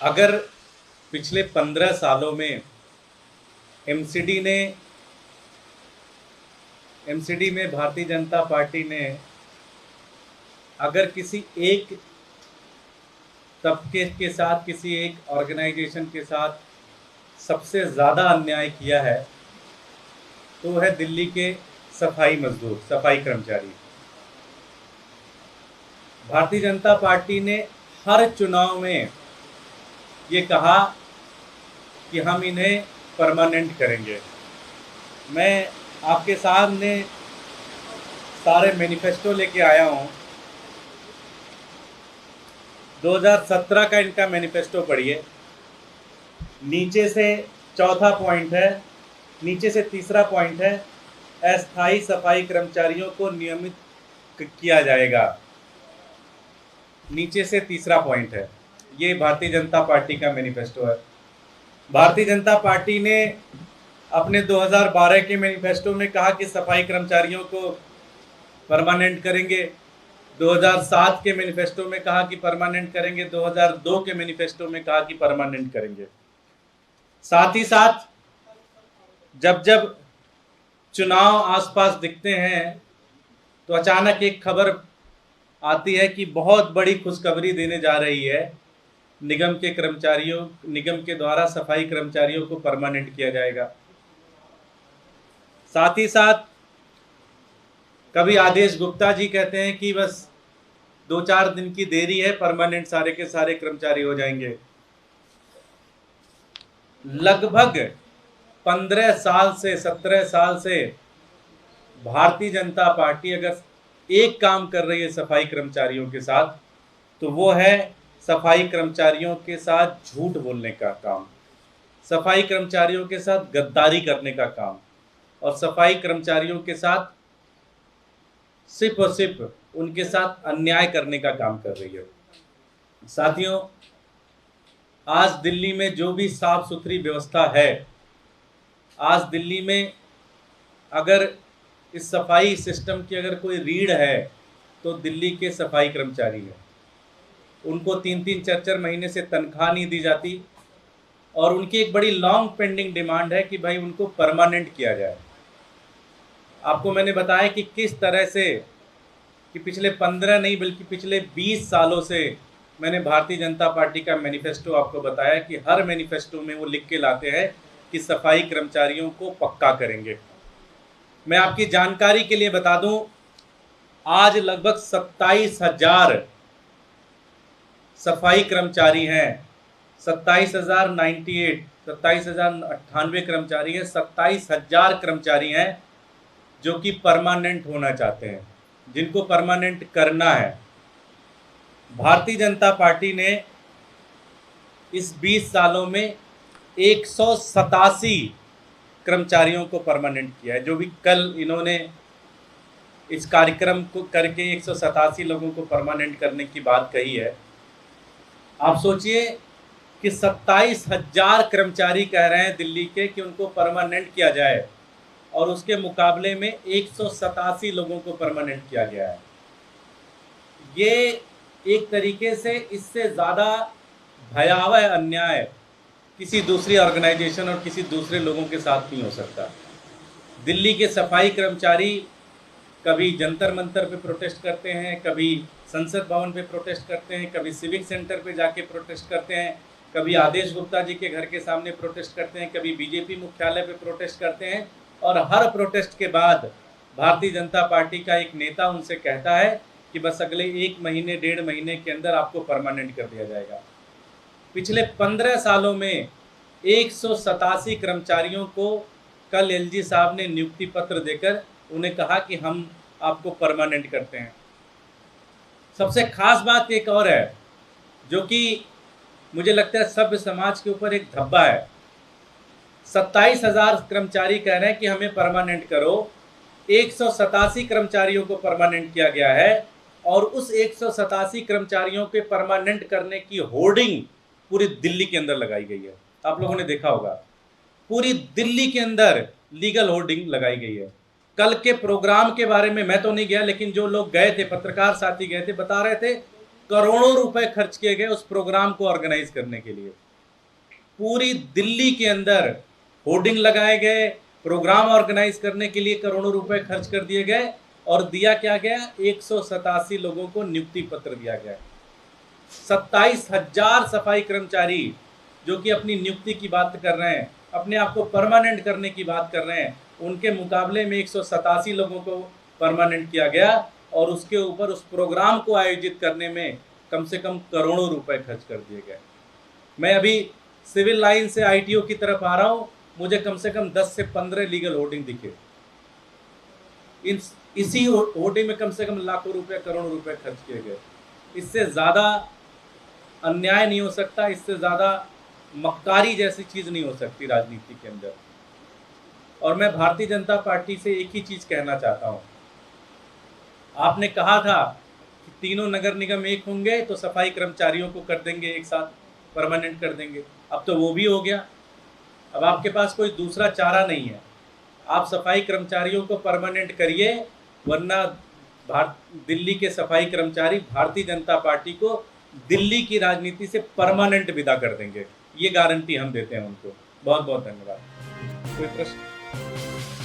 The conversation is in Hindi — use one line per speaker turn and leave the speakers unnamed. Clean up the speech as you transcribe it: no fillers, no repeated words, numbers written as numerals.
अगर पिछले 15 सालों में एमसीडी में भारतीय जनता पार्टी ने अगर किसी एक तबके के साथ, किसी एक ऑर्गेनाइजेशन के साथ सबसे ज़्यादा अन्याय किया है तो वह है दिल्ली के सफाई मजदूर, सफाई कर्मचारी। भारतीय जनता पार्टी ने हर चुनाव में ये कहा कि हम इन्हें परमानेंट करेंगे। मैं आपके सामने सारे मैनिफेस्टो लेके आया हूँ। 2017 का इनका मैनिफेस्टो पढ़िए। नीचे से चौथा पॉइंट है, नीचे से तीसरा पॉइंट है, अस्थायी सफाई कर्मचारियों को नियमित किया जाएगा। नीचे से तीसरा पॉइंट है। ये भारतीय जनता पार्टी का मैनिफेस्टो है। भारतीय जनता पार्टी ने अपने 2012 के मैनिफेस्टो में कहा कि सफाई कर्मचारियों को परमानेंट करेंगे। 2007 के मैनिफेस्टो में कहा कि परमानेंट करेंगे। 2002 के मैनिफेस्टो में कहा कि परमानेंट करेंगे। साथ ही साथ जब जब चुनाव आसपास दिखते हैं तो अचानक एक खबर आती है कि बहुत बड़ी खुशखबरी देने जा रही है, निगम के द्वारा सफाई कर्मचारियों को परमानेंट किया जाएगा। साथ ही साथ कभी आदेश गुप्ता जी कहते हैं कि बस 2-4 दिन की देरी है, परमानेंट सारे के सारे कर्मचारी हो जाएंगे। लगभग 15 साल से 17 साल से भारतीय जनता पार्टी अगर एक काम कर रही है सफाई कर्मचारियों के साथ तो वो है सफाई कर्मचारियों के साथ झूठ बोलने का काम, सफाई कर्मचारियों के साथ गद्दारी करने का काम और सफाई कर्मचारियों के साथ सिर्फ और सिर्फ उनके साथ अन्याय करने का काम कर रही है। साथियों, आज दिल्ली में जो भी साफ सुथरी व्यवस्था है, आज दिल्ली में अगर इस सफाई सिस्टम की अगर कोई रीढ़ है तो दिल्ली के सफाई कर्मचारी है। उनको 3-3 4-4 महीने से तनख्वाह नहीं दी जाती और उनकी एक बड़ी लॉन्ग पेंडिंग डिमांड है कि भाई उनको परमानेंट किया जाए। आपको मैंने बताया कि किस तरह से कि पिछले 15 नहीं बल्कि पिछले 20 सालों से मैंने भारतीय जनता पार्टी का मैनिफेस्टो आपको बताया कि हर मैनिफेस्टो में वो लिख के लाते हैं कि सफाई कर्मचारियों को पक्का करेंगे। मैं आपकी जानकारी के लिए बता दूं, आज लगभग 27,000 सफाई कर्मचारी हैं। 27,098 कर्मचारी हैं। 27,000 कर्मचारी हैं जो कि परमानेंट होना चाहते हैं, जिनको परमानेंट करना है। भारतीय जनता पार्टी ने इस 20 सालों में 187 कर्मचारियों को परमानेंट किया है। जो भी कल इन्होंने इस कार्यक्रम को करके 187 लोगों को परमानेंट करने की बात कही है। आप सोचिए कि 27,000 कर्मचारी कह रहे हैं दिल्ली के कि उनको परमानेंट किया जाए और उसके मुकाबले में 187 लोगों को परमानेंट किया गया है। ये एक तरीके से इससे ज़्यादा भयावह अन्याय किसी दूसरी ऑर्गेनाइजेशन और किसी दूसरे लोगों के साथ नहीं हो सकता। दिल्ली के सफाई कर्मचारी कभी जंतर मंतर पे प्रोटेस्ट करते हैं, कभी संसद भवन पे प्रोटेस्ट करते हैं, कभी सिविक सेंटर पे जाके प्रोटेस्ट करते हैं, कभी आदेश गुप्ता जी के घर के सामने प्रोटेस्ट करते हैं, कभी बीजेपी मुख्यालय पे प्रोटेस्ट करते हैं और हर प्रोटेस्ट के बाद भारतीय जनता पार्टी का एक नेता उनसे कहता है कि बस अगले 1 महीने 1.5 महीने के अंदर आपको परमानेंट कर दिया जाएगा। पिछले 15 सालों में 187 कर्मचारियों को कल एलजी साहब ने नियुक्ति पत्र देकर उन्हें कहा कि हम आपको परमानेंट करते हैं। सबसे खास बात एक और है जो कि मुझे लगता है सभ्य समाज के ऊपर एक धब्बा है। 27,000 कर्मचारी कह रहे हैं कि हमें परमानेंट करो। 187 कर्मचारियों को परमानेंट किया गया है और उस 187 कर्मचारियों के परमानेंट करने की होर्डिंग पूरी दिल्ली के अंदर लगाई गई है। आप लोगों ने देखा होगा, पूरी दिल्ली के अंदर लीगल होर्डिंग लगाई गई है। कल के प्रोग्राम के बारे में मैं तो नहीं गया, लेकिन जो लोग गए थे, पत्रकार साथी गए थे, बता रहे थे करोड़ों रुपए खर्च किए गए उस प्रोग्राम को ऑर्गेनाइज करने के लिए। पूरी दिल्ली के अंदर होर्डिंग लगाए गए, प्रोग्राम ऑर्गेनाइज करने के लिए करोड़ों रुपए खर्च कर दिए गए और दिया क्या गया? 187 लोगों को नियुक्ति पत्र दिया गया। 27,000 सफाई कर्मचारी जो कि अपनी नियुक्ति की बात कर रहे हैं, अपने आप को परमानेंट करने की बात कर रहे हैं, उनके मुकाबले में 187 लोगों को परमानेंट किया गया और उसके ऊपर उस प्रोग्राम को आयोजित करने में कम से कम करोड़ों रुपए खर्च कर दिए गए। मैं अभी सिविल लाइन से आईटीओ की तरफ आ रहा हूँ, मुझे कम से कम 10 से 15 लीगल होर्डिंग दिखे। इसी होर्डिंग में कम से कम लाखों रुपए, करोड़ों रुपए खर्च किए गए। इससे ज़्यादा अन्याय नहीं हो सकता, इससे ज़्यादा मक्कारी जैसी चीज़ नहीं हो सकती राजनीति के अंदर। और मैं भारतीय जनता पार्टी से एक ही चीज़ कहना चाहता हूँ। आपने कहा था कि तीनों नगर निगम एक होंगे तो सफाई कर्मचारियों को कर देंगे, एक साथ परमानेंट कर देंगे। अब तो वो भी हो गया। अब आपके पास कोई दूसरा चारा नहीं है। आप सफाई कर्मचारियों को परमानेंट करिए, वरना दिल्ली के सफाई कर्मचारी भारतीय जनता पार्टी को दिल्ली की राजनीति से परमानेंट विदा कर देंगे। ये गारंटी हम देते हैं उनको। बहुत बहुत धन्यवाद। कोई प्रश्न?